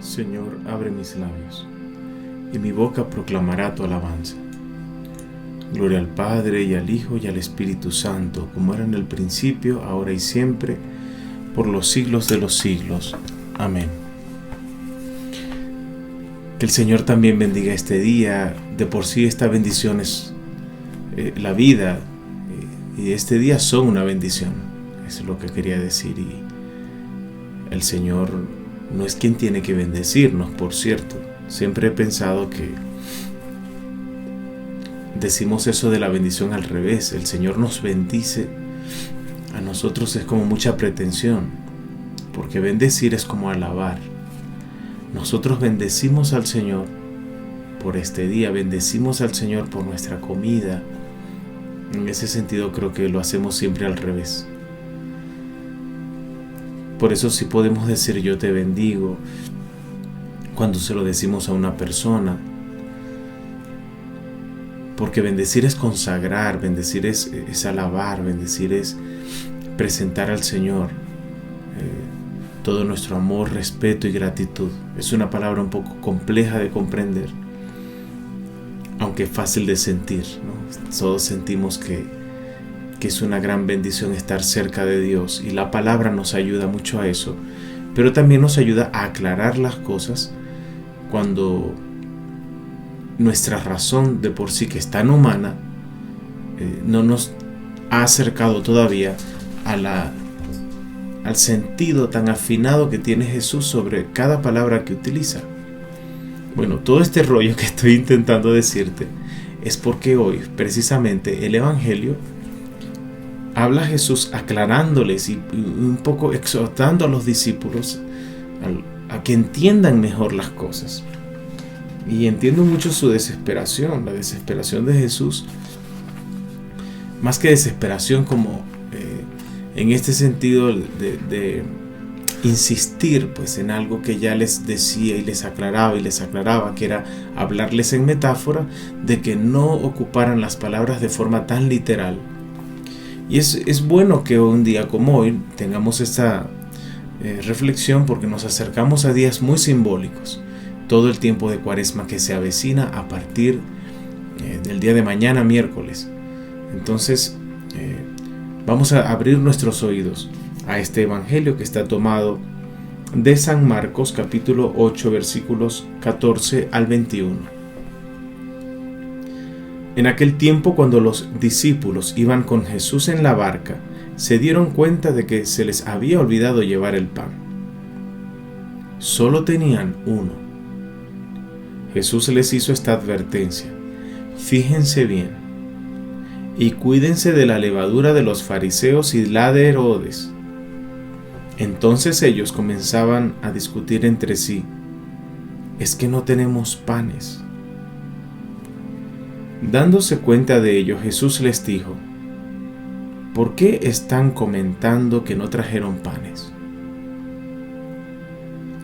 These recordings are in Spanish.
Señor, abre mis labios, y mi boca proclamará tu alabanza. Gloria al Padre, y al Hijo, y al Espíritu Santo, como era en el principio, ahora y siempre, por los siglos de los siglos. Amén. Que el Señor también bendiga este día. De por sí esta bendición es la vida, y este día son una bendición. Eso es lo que quería decir. Y el Señor no es quien tiene que bendecirnos, por cierto. Siempre he pensado que decimos eso de la bendición al revés. El Señor nos bendice. A nosotros es como mucha pretensión, porque bendecir es como alabar. Nosotros bendecimos al Señor por este día, bendecimos al Señor por nuestra comida. En ese sentido creo que lo hacemos siempre al revés. Por eso sí podemos decir yo te bendigo cuando se lo decimos a una persona. Porque bendecir es consagrar, bendecir es alabar, bendecir es presentar al Señor todo nuestro amor, respeto y gratitud. Es una palabra un poco compleja de comprender, aunque fácil de sentir, ¿no? Todos sentimos que es una gran bendición estar cerca de Dios, y la palabra nos ayuda mucho a eso, pero también nos ayuda a aclarar las cosas cuando nuestra razón de por sí, que es tan humana, no nos ha acercado todavía al sentido tan afinado que tiene Jesús sobre cada palabra que utiliza. Bueno, todo este rollo que estoy intentando decirte es porque hoy, precisamente, el Evangelio habla a Jesús aclarándoles y un poco exhortando a los discípulos a que entiendan mejor las cosas. Y entiendo mucho su desesperación, la desesperación de Jesús, más que desesperación como en este sentido de insistir pues en algo que ya les decía y les aclaraba, que era hablarles en metáfora, de que no ocuparan las palabras de forma tan literal. Y es bueno que un día como hoy tengamos esta reflexión, porque nos acercamos a días muy simbólicos. Todo el tiempo de Cuaresma que se avecina a partir del día de mañana, miércoles. Entonces vamos a abrir nuestros oídos a este Evangelio que está tomado de San Marcos, capítulo 8, versículos 14 al 21. En aquel tiempo, cuando los discípulos iban con Jesús en la barca, se dieron cuenta de que se les había olvidado llevar el pan. Solo tenían uno. Jesús les hizo esta advertencia: fíjense bien y cuídense de la levadura de los fariseos y la de Herodes. Entonces ellos comenzaban a discutir entre sí: ¿es que no tenemos panes? Dándose cuenta de ello, Jesús les dijo: ¿por qué están comentando que no trajeron panes?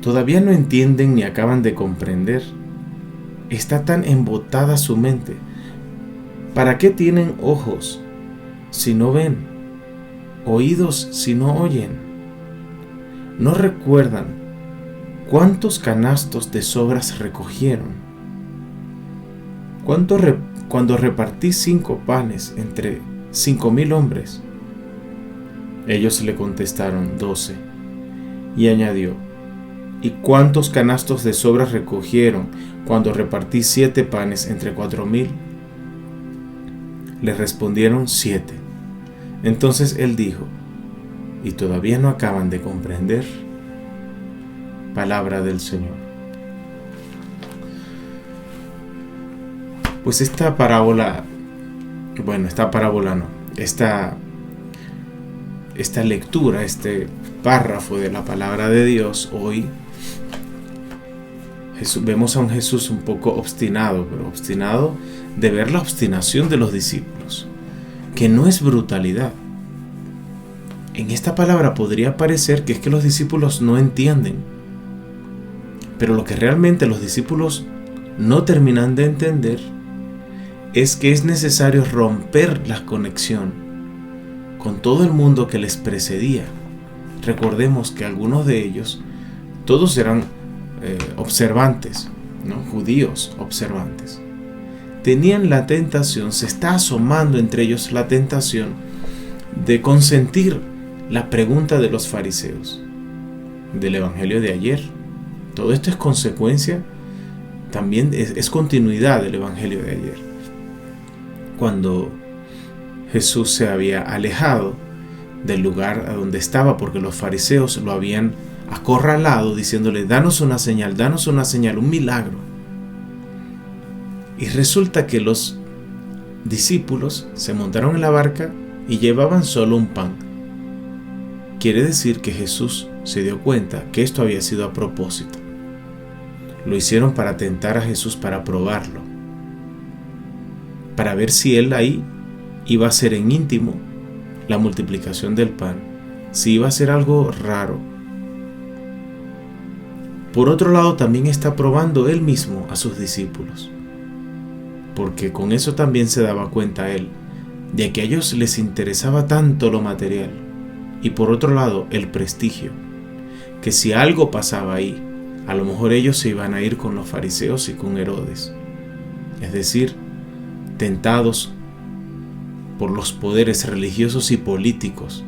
¿Todavía no entienden ni acaban de comprender? Está tan embotada su mente. ¿Para qué tienen ojos si no ven? ¿Oídos si no oyen? ¿No recuerdan cuántos canastos de sobras recogieron? Cuando repartí 5 panes entre 5,000 hombres. Ellos le contestaron: 12. Y añadió: ¿y cuántos canastos de sobras recogieron cuando repartí 7 panes entre 4,000? Le respondieron: 7. Entonces él dijo: ¿y todavía no acaban de comprender? Palabra del Señor. Pues esta lectura, este párrafo de la palabra de Dios hoy, vemos a un Jesús un poco obstinado, pero obstinado de ver la obstinación de los discípulos, que no es brutalidad. En esta palabra podría parecer que es que los discípulos no entienden, pero lo que realmente los discípulos no terminan de entender es que es necesario romper la conexión con todo el mundo que les precedía. Recordemos que algunos de ellos, todos eran observantes, ¿no? Judíos observantes. Tenían la tentación, se está asomando entre ellos la tentación de consentir la pregunta de los fariseos del evangelio de ayer. Todo esto es consecuencia, también es continuidad del evangelio de ayer. Cuando Jesús se había alejado del lugar a donde estaba porque los fariseos lo habían acorralado diciéndole: danos una señal, un milagro. Y resulta que los discípulos se montaron en la barca y llevaban solo un pan. Quiere decir que Jesús se dio cuenta que esto había sido a propósito. Lo hicieron para tentar a Jesús, para probarlo, para ver si él ahí iba a hacer en íntimo la multiplicación del pan, si iba a ser algo raro. Por otro lado, también está probando él mismo a sus discípulos, porque con eso también se daba cuenta él de que a ellos les interesaba tanto lo material, y por otro lado el prestigio, que si algo pasaba ahí, a lo mejor ellos se iban a ir con los fariseos y con Herodes, es decir, tentados por los poderes religiosos y políticos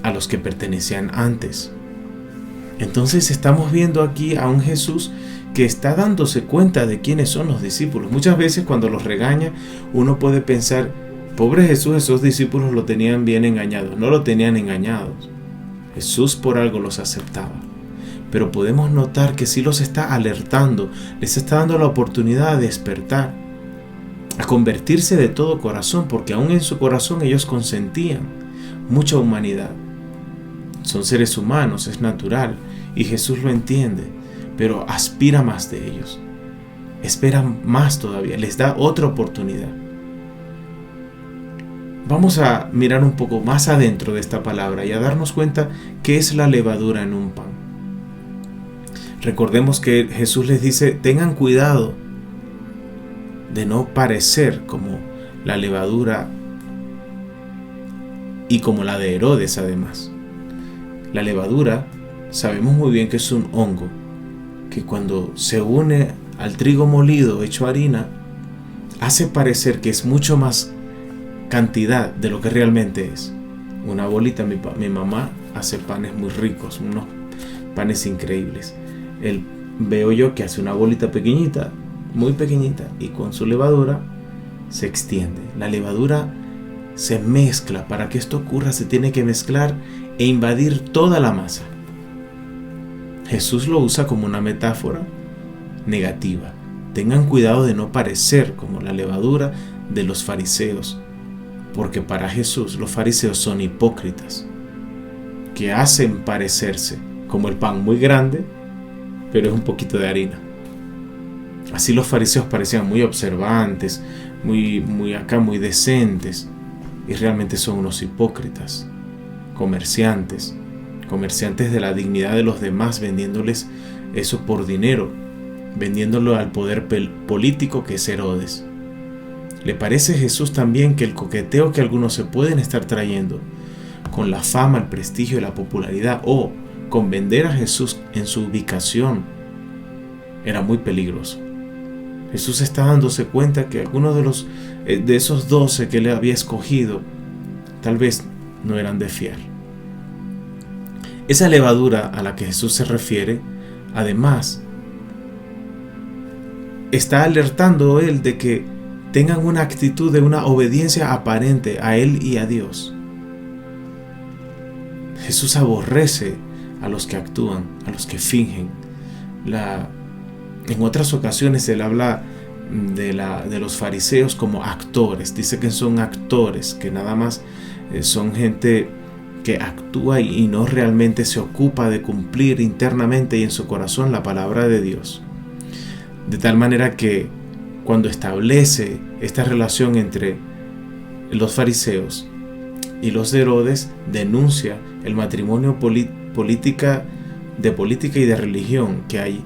a los que pertenecían antes. Entonces estamos viendo aquí a un Jesús que está dándose cuenta de quiénes son los discípulos. Muchas veces cuando los regaña, uno puede pensar: pobre Jesús, esos discípulos lo tenían bien engañados. No lo tenían engañados. Jesús por algo los aceptaba. Pero podemos notar que sí los está alertando, les está dando la oportunidad de despertar, a convertirse de todo corazón, porque aún en su corazón ellos consentían mucha humanidad. Son seres humanos, es natural, y Jesús lo entiende, pero aspira más de ellos. Espera más todavía, les da otra oportunidad. Vamos a mirar un poco más adentro de esta palabra y a darnos cuenta qué es la levadura en un pan. Recordemos que Jesús les dice: tengan cuidado de no parecer como la levadura y como la de Herodes además. La levadura sabemos muy bien que es un hongo que cuando se une al trigo molido hecho harina hace parecer que es mucho más cantidad de lo que realmente es. Una bolita, mi mamá hace panes muy ricos, unos panes increíbles. Veo yo que hace una bolita pequeñita, muy pequeñita, y con su levadura se extiende. La levadura se mezcla. Para que esto ocurra se tiene que mezclar e invadir toda la masa. Jesús lo usa como una metáfora negativa. Tengan cuidado de no parecer como la levadura de los fariseos, porque para Jesús los fariseos son hipócritas, que hacen parecerse como el pan muy grande, pero es un poquito de harina. Así los fariseos parecían muy observantes, muy decentes, y realmente son unos hipócritas, comerciantes de la dignidad de los demás, vendiéndoles eso por dinero, vendiéndolo al poder político que es Herodes. ¿Le parece a Jesús también que el coqueteo que algunos se pueden estar trayendo con la fama, el prestigio y la popularidad, o con vender a Jesús en su ubicación, era muy peligroso? Jesús está dándose cuenta que algunos de esos 12 que él había escogido tal vez no eran de fiar. Esa levadura a la que Jesús se refiere, además, está alertando él de que tengan una actitud de una obediencia aparente a él y a Dios. Jesús aborrece a los que actúan, a los que fingen. En otras ocasiones él habla de los fariseos como actores. Dice que son actores, que nada más son gente que actúa y no realmente se ocupa de cumplir internamente y en su corazón la palabra de Dios. De tal manera que cuando establece esta relación entre los fariseos y los de Herodes, denuncia el matrimonio política y de religión que hay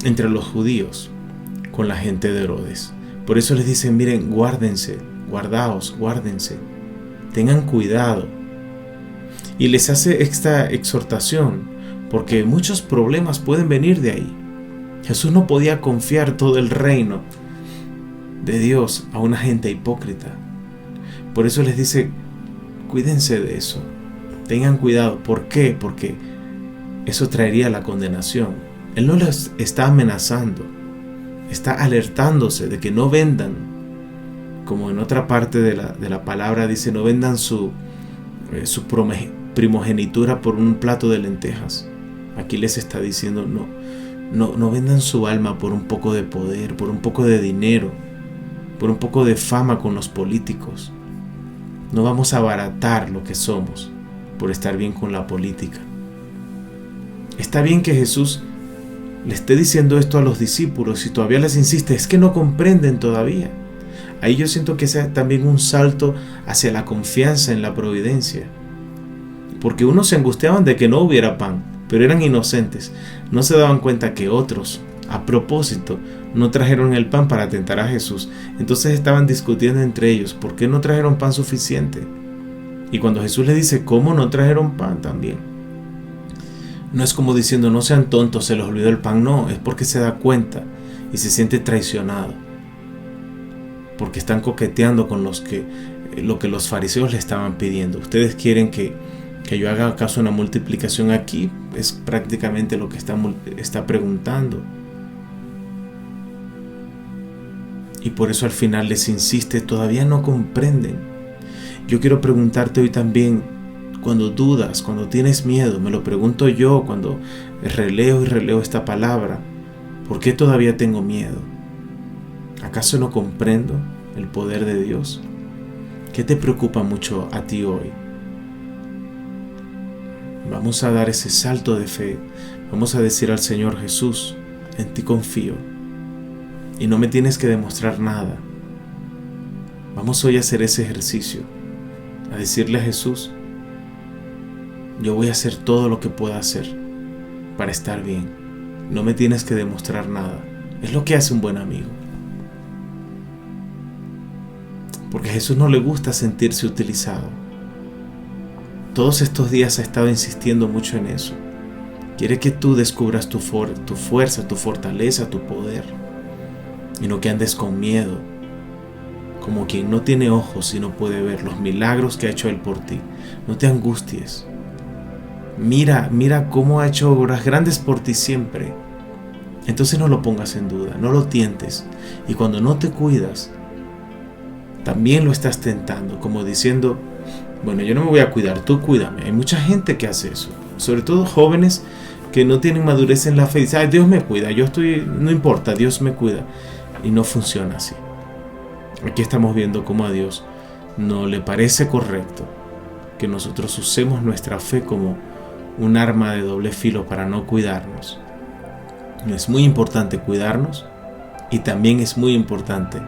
entre los judíos con la gente de Herodes. Por eso les dicen: miren, guárdense, guárdense, tengan cuidado. Y les hace esta exhortación porque muchos problemas pueden venir de ahí. Jesús no podía confiar todo el reino de Dios a una gente hipócrita. Por eso les dice, cuídense de eso, tengan cuidado. ¿Por qué? Porque eso traería la condenación. Él no les está amenazando, está alertándose de que no vendan, como en otra parte de la palabra dice, no vendan su primogenitura por un plato de lentejas. Aquí les está diciendo, no vendan su alma por un poco de poder, por un poco de dinero, por un poco de fama con los políticos. No vamos a abaratar lo que somos por estar bien con la política. Está bien que Jesús le esté diciendo esto a los discípulos y todavía les insiste, es que no comprenden todavía. Ahí yo siento que es también un salto hacia la confianza en la providencia. Porque unos se angustiaban de que no hubiera pan, pero eran inocentes. No se daban cuenta que otros, a propósito, no trajeron el pan para tentar a Jesús. Entonces estaban discutiendo entre ellos, ¿por qué no trajeron pan suficiente? Y cuando Jesús les dice, ¿cómo no trajeron pan también? No es como diciendo, no sean tontos, se les olvidó el pan. No, es porque se da cuenta y se siente traicionado. Porque están coqueteando con lo que los fariseos le estaban pidiendo. Ustedes quieren que yo haga acaso una multiplicación aquí, es prácticamente lo que está preguntando. Y por eso al final les insiste, todavía no comprenden. Yo quiero preguntarte hoy también, cuando dudas, cuando tienes miedo, me lo pregunto yo cuando releo esta palabra, ¿por qué todavía tengo miedo? ¿Acaso no comprendo el poder de Dios? ¿Qué te preocupa mucho a ti hoy? Vamos a dar ese salto de fe. Vamos a decir al Señor Jesús, en ti confío. Y no me tienes que demostrar nada. Vamos hoy a hacer ese ejercicio. A decirle a Jesús, yo voy a hacer todo lo que pueda hacer para estar bien. No me tienes que demostrar nada. Es lo que hace un buen amigo. Porque a Jesús no le gusta sentirse utilizado. Todos estos días ha estado insistiendo mucho en eso. Quiere que tú descubras tu fuerza, tu fortaleza, tu poder. Y no que andes con miedo, como quien no tiene ojos y no puede ver los milagros que ha hecho Él por ti. No te angusties. Mira cómo ha hecho obras grandes por ti siempre. Entonces no lo pongas en duda, no lo tientes. Y cuando no te cuidas, también lo estás tentando, como diciendo, bueno, yo no me voy a cuidar, tú cuídame. Hay mucha gente que hace eso, sobre todo jóvenes que no tienen madurez en la fe. Dicen, Dios me cuida, no importa, Dios me cuida. Y no funciona así. Aquí estamos viendo cómo a Dios no le parece correcto que nosotros usemos nuestra fe como un arma de doble filo para no cuidarnos. Es muy importante cuidarnos y también es muy importante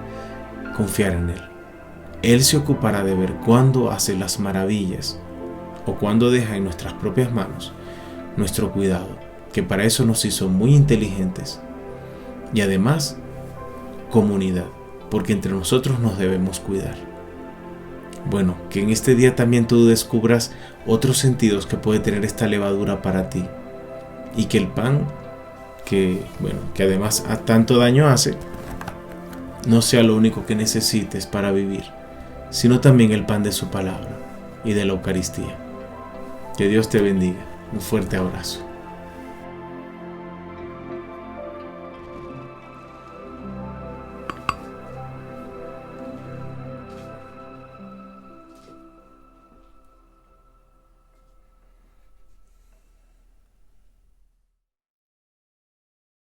confiar en Él. Él se ocupará de ver cuándo hace las maravillas o cuándo deja en nuestras propias manos nuestro cuidado, que para eso nos hizo muy inteligentes y además comunidad, porque entre nosotros nos debemos cuidar. Bueno, que en este día también tú descubras otros sentidos que puede tener esta levadura para ti y que el pan, que además a tanto daño hace, no sea lo único que necesites para vivir, sino también el pan de su palabra y de la Eucaristía. Que Dios te bendiga. Un fuerte abrazo.